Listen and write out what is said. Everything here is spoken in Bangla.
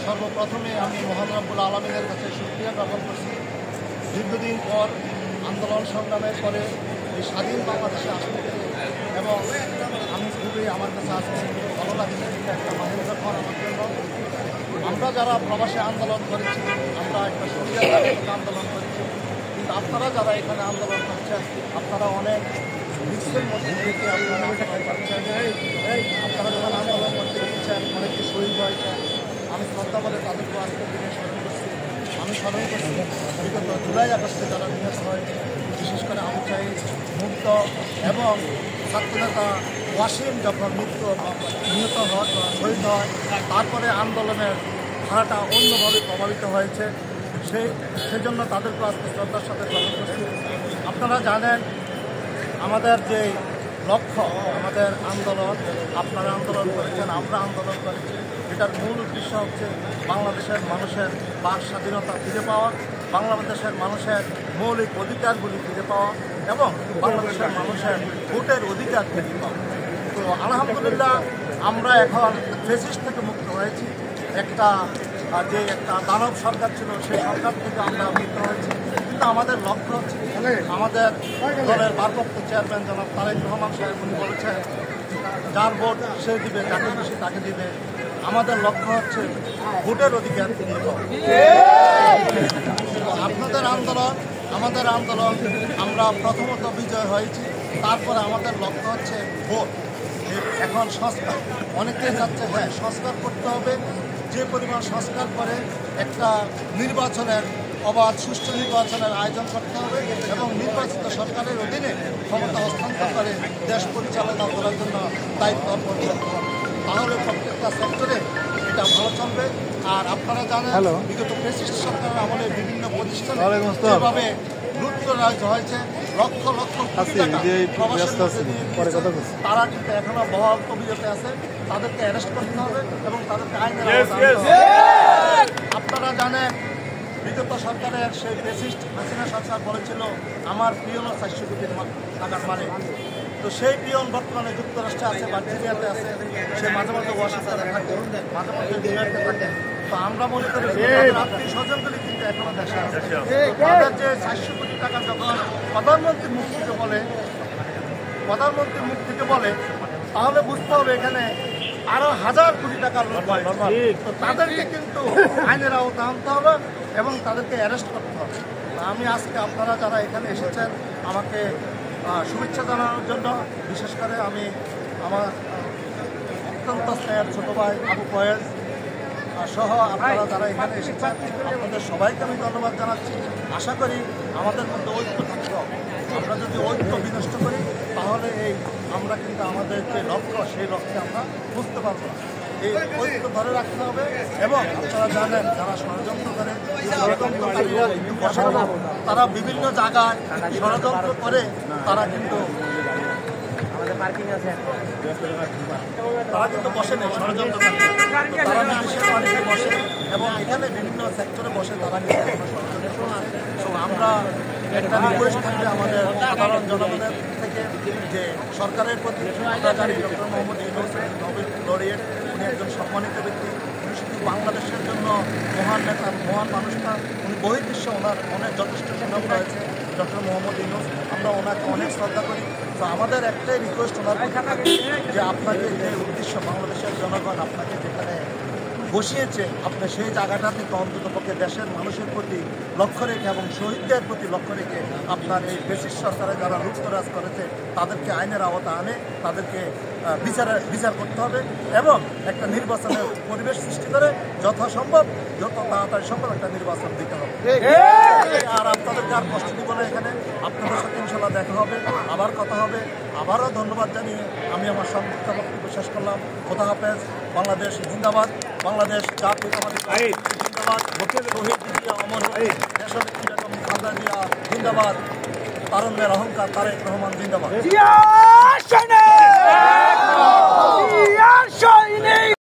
সর্বপ্রথমে আমি মহান রব্বুল আলামিনের কাছে শুকরিয়া জ্ঞাপন করছি। দীর্ঘদিন পর আন্দোলন সংগ্রামের পরে এই স্বাধীন বাংলাদেশে আসতে এবং আমি আমার কাছে আজকে ভালো লাগছে একটা মাহেন্দ্র খর আমার জন্য। আমরা যারা প্রবাসে আন্দোলন করেছি, আমরা একটা সুবিধাজনক আন্দোলন করেছি, কিন্তু আপনারা যারা এখানে আন্দোলন করছেন আপনারা অনেক রিস্কের মধ্যে থেকে আপনারা যখন আন্দোলন করতে দিচ্ছেন অনেকে শহীদ হয়েছেন। আমি শ্রদ্ধা বলে তাদেরকে আজকের দিনে স্মরণ করছি। আমি স্মরণ করছি বিগত জুলাই আগস্টে যারা নিহত হয়, বিশেষ করে আবু সাঈদ, মুক্ত এবং ছাত্রনেতা ওয়াসিম যখন নিহত হয় শহীদ হয়, তারপরে আন্দোলনের ধারাটা অন্যভাবে প্রভাবিত হয়েছে। সেজন্য তাদেরকে আজকে শ্রদ্ধার সাথে স্মরণ করছি। আপনারা জানেন আমাদের যে লক্ষ্য, আমাদের আন্দোলন, আপনারা আন্দোলন করেছেন, আমরা আন্দোলন করেছি, এটার মূল উদ্দেশ্য হচ্ছে বাংলাদেশের মানুষের বাক স্বাধীনতা ফিরে পাওয়া, বাংলাদেশের মানুষের মৌলিক অধিকারগুলি ফিরে পাওয়া এবং বাংলাদেশের মানুষের ভোটের অধিকার ফিরে পাওয়া। তো আলহামদুলিল্লাহ আমরা এখন ফেসিস্ট থেকে মুক্ত হয়েছি। একটা দানব সরকার ছিল, সেই সরকার থেকে আমরা মুক্ত হয়েছি। কিন্তু আমাদের লক্ষ্য হচ্ছে, আমাদের দলের ভারপ্রাপ্ত চেয়ারম্যান জনাব তারেক রহমান সাহেব উনি বলেছেন যার ভোট সে দিবে, যাকে খুশি তাকে দিবে। আমাদের লক্ষ্য হচ্ছে ভোটের অধিকার ফিরিয়ে পাওয়া। আপনাদের আন্দোলন, আমাদের আন্দোলন, আমরা প্রথমত বিজয় হয়েছি, তারপরে আমাদের লক্ষ্য হচ্ছে ভোট। এখন সংস্কার, অনেকেই যাচ্ছে হ্যাঁ সংস্কার করতে হবে, যে পরিমাণ সংস্কার করে একটা নির্বাচনের অবাধ সুষ্ঠু নির্বাচনের আয়োজন করতে হবে এবং নির্বাচিত সরকারের অধীনে ক্ষমতা হস্তান্তর করে দেশ পরিচালনা করার জন্য দায়িত্ব অর্পণ করতে হবে। তাহলে প্রত্যেকটা সেক্টরে এটা ভালো চলবে। আর আপনারা জানেন বিগত ফ্যাসিস্ট সরকারের আমলে বিভিন্ন প্রতিষ্ঠানে এভাবে লুট করা হয়েছে, লক্ষ লক্ষ তারা কিন্তু এখনো বহাল তবিয়তে আছে। তাদেরকে অ্যারেস্ট করতে হবে এবং তাদেরকে আইনের আওতায় আনতে হবে। আপনারা জানেন বিগত সরকারের সেই ফ্যাসিস্ট হাসিনা সরকার বলেছিল আমার পিয়নও 400 কোটি টাকার মালিক। তো সেই পিয়ন বর্তমানে যুক্তরাষ্ট্রে আছে, ভার্জিনিয়াতে আছে, সে মাঝে মাঝে ওয়াশিংটনে থাকে, মাঝে মাঝে নিউইয়র্কে থাকে। তো আমরা মনে করি আত্মীয় স্বজনগুলি কিন্তু এখনো দেশে আছে। তাদের যে 400 কোটি টাকা যখন প্রধানমন্ত্রী মুখ থেকে বলে তাহলে বুঝতে হবে এখানে আরো 1000 কোটি টাকার লোক। তো তাদেরকে কিন্তু আইনের আওতায় আনতে হবে এবং তাদেরকে অ্যারেস্ট করতে হবে। আমি আজকে আপনারা যারা এখানে এসেছেন আমাকে শুভেচ্ছা জানানোর জন্য, বিশেষ করে আমি আমার অত্যন্ত স্নেহের ছোটো ভাই আবু ফয়েজ সহ আপনারা যারা এখানে এসেছেন আপনাদের সবাইকে আমি ধন্যবাদ জানাচ্ছি। আশা করি আমাদের মধ্যে ঐক্য থাকতে হবে। আমরা যদি ঐক্য বিনষ্ট করি তাহলে আমরা কিন্তু আমাদের যে লক্ষ্য সেই লক্ষ্যে আমরা বুঝতে পারবো না। এই ঐক্য ধরে রাখতে হবে এবং আপনারা জানেন যারা ষড়যন্ত্র করে, ষড়যন্ত্রকারীরা কিন্তু বসে না, তারা বিভিন্ন জায়গায় ষড়যন্ত্র করে, তারা কিন্তু বসে নেই ষড়যন্ত্রকারী, তারা বিদেশের বাড়িতে বসে এবং এখানে বিভিন্ন সেক্টরে বসে তারা কিন্তু আমরা একটা রিকোয়েস্ট থাকবে আমাদের সাধারণ জনগণের থেকে যে সরকারের প্রতি, আমরা জানি doctor Mohammad Yunus Nobel laureate, উনি একজন সম্মানিত ব্যক্তি, উনি শুধু বাংলাদেশের জন্য মহান নেতা, মহান মানুষটা, উনি বহির্বিশ্বে ওনার অনেক যথেষ্ট সুনাম রয়েছে ডক্টর মোহাম্মদ ইউনূস, আমরা ওনাকে অনেক শ্রদ্ধা করি। তো আমাদের একটাই রিকোয়েস্ট ওনার পক্ষে থাকে যে আপনাকে যে উদ্দেশ্য বাংলাদেশের জনগণ আপনাকে যেখানে বসিয়েছে, আপনি সেই জায়গাটা থেকে অন্ততপক্ষে দেশের মানুষের প্রতি লক্ষ্য রেখে এবং শহীদদের প্রতি লক্ষ্য রেখে আপনার এই ফ্যাসিস্ট সরকারে যারা লুটতরাজ করেছে তাদেরকে আইনের আওতায় আনে, তাদেরকে বিচার করতে হবে এবং একটা নির্বাচনের পরিবেশ সৃষ্টি করে যত তাড়াতাড়ি সম্ভব একটা নির্বাচন দিতে হবে। আর আপনাদেরকে আর কষ্ট দিব না, এখানে আপনাদের সাথে ইনশাল্লাহ দেখা হবে, আবার কথা হবে। আবারও ধন্যবাদ জানিয়ে আমি আমার সংক্ষিপ্ত বক্তব্য শেষ করলাম। খোদা হাফেজ। বাংলাদেশ জিন্দাবাদ, বাংলাদেশ জাতীয়তাবাদী জিন্দাবাদ, শহীদ জিয়া অমর দেশনেত্রী বেগম খালেদা জিয়া জিন্দাবাদ, তারুণ্যের অহংকার তারেক রহমান জিন্দাবাদ।